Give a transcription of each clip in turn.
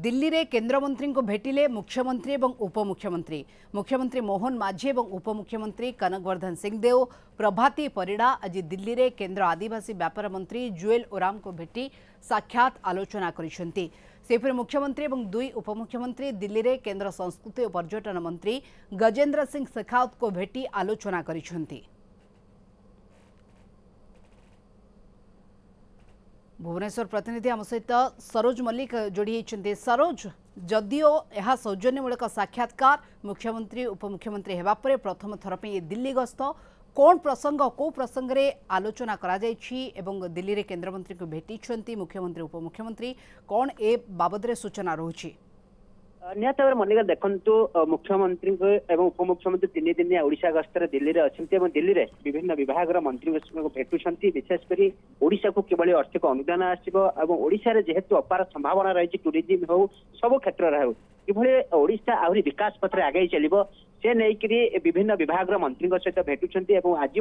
दिल्ली रे केंद्र मंत्री को भेटिले मुख्यमंत्री एवं उपमुख्यमंत्री। मुख्यमंत्री मोहन माझी एवं उपमुख्यमंत्री कनकवर्धन सिंहदेव प्रभाती परिड़ा आज दिल्ली रे केंद्र आदिवासी व्यापार मंत्री जुएल ओराम को भेटी साक्षात आलोचना करिसेंती। सेपरि मुख्यमंत्री एवं दुई उपमुख्यमंत्री दिल्ली रे केंद्र संस्कृति और पर्यटन मंत्री गजेंद्र सिंह शेखावत को भेटी आलोचना करिसेंती। भुवनेश्वर प्रतिनिधि आम सहित सरोज मल्लिक जोड़ी होती। सरोज, जदिओ यह सौजन्यमूलक साक्षात्कार मुख्यमंत्री उपमुख्यमंत्री हेबा परे प्रथम थर पे ये दिल्ली गस्त कौन प्रसंग को प्रसंग रे आलोचना करा जायछि एवं दिल्ली रे केंद्र मंत्री को भेटी मुख्यमंत्री उपमुख्यमंत्री कौन ए बाबद रे सूचना रहुछि? निहत भाव मल्लिका देखु मुख्यमंत्री एवं उपमुख्यमंत्री तीन दिन ओडिशा गस्तर दिल्ली में अच्छा दिल्ली में विभिन्न विभाग मंत्री भेटुंट विशेषकर ओडिशा को किभली आर्थिक अनुदान आशा जेहेतु अपार संभावना रही टूरिज्म हो सब क्षेत्र में हो किभली ओडिशा आहरी विकास पथ आगे चलो से नहीं विभिन्न विभाग मंत्री सहित भेटुंट आज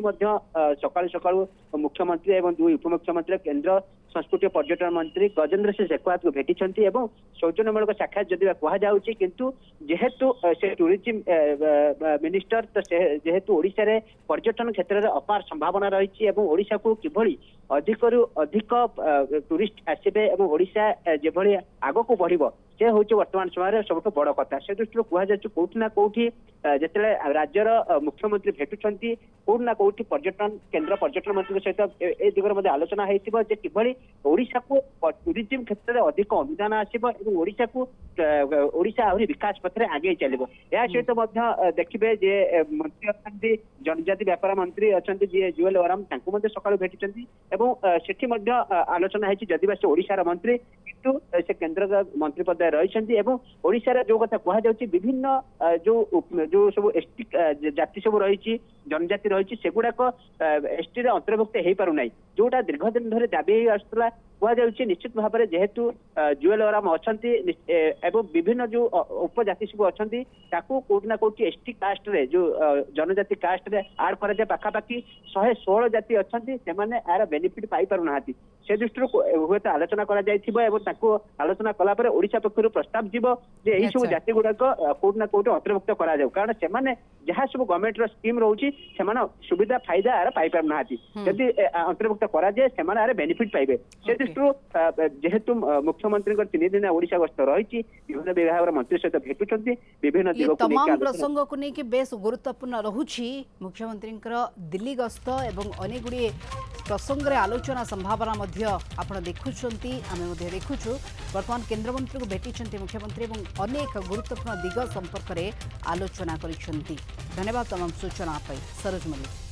सका सका मुख्यमंत्री एवं दुई उपमुख्यमंत्री केंद्र संस्कृति और पर्यटन मंत्री गजेंद्र सिंह शेखावत को भेटी सौजन्यमूलक साक्षात जदि कहुच्छी किंतु जेहेतु से टूरिज्म मिनिस्टर तो जेहेतु ओडिशा रे पर्यटन क्षेत्र में अपार संभावना रही ओडिशा को किभली अधिक अधिक टूरिस्ट आसबे ओडिशा जेभली आग को बढ़ से हूँ वर्तमान समय सब बड़ कथा से दृष्टि कहुच्छी कौटि ना कौटि जिते राज्यर मुख्यमंत्री भेटुंट कौटि ना कौटि पर्यटन केंद्र पर्यटन मंत्री सहित ए दिगरे आलोचना होती किभली ओडिशा को टूरिज्म क्षेत्र में अधिक अनुदान आसो ओडिशा को ओडिशा आहरी विकास पथ आगे चलो। या सहित देखिए जे मंत्री अच्छा जनजाति व्यापार मंत्री अच्छा जी जुएल ओराम सका भेटी आलोचना होती जदिवा से ओडिशार मंत्री किंतु से केंद्र मंत्री पद रही ओडिशार जो कथा कहुच्छी विभिन्न जो सब एसटी जाति सब रही जनजाति रही सेगुड़ाक एसटी अंतर्भुक्त हो पारना जोटा दीर्घ दिन धरे दाबी आसला कहुच्छी निश्चित भाव में जेहेतु जुएल ओराम अच्छा विभिन्न जो उपजाति सब अच्छा कौटि ना कौटि एसटी कास्ट रे जो जनजाति कास्ट रे आड कर पाखापाखि 116 जाति अच्छा यार बेनिफिट पाई पारना से दृष्टि हूँ आलोचना आलोचना कलापर ओडिशा पक्षर प्रस्ताव जीव जे यही सब जाति गुड़ाक कौटि ना कौटि अंतर्भुक्त करा कारण से जहाँ सब गवर्नमेंट स्कीम रोचे सुविधा फायदा आर पाई पारना जदि अंतर्भुक्त करा जाए से बेनिफिट पाइबे से दृष्टि जेहेतु मुख्यमंत्री तीन दिन ओडिशा गस्त रही विभिन्न विभाग मंत्री सहित भेटुंट विभिन्न तमाम प्रसंग को लेकिन बेस गुरुत्वपूर्ण रहुछि मुख्यमंत्री दिल्ली गस्त एवं अनेक गुड़िए प्रसंग रे आलोचना संभावना आपण देखुछंती आमे देखुछु वर्तमान केंद्र मंत्री को भेटी मुख्यमंत्री एवं अनेक गुरुत्वपूर्ण दिग संपर्क में आलोचना करिसेंती। धन्यवाद तमाम सूचना सरोज मल्लिक।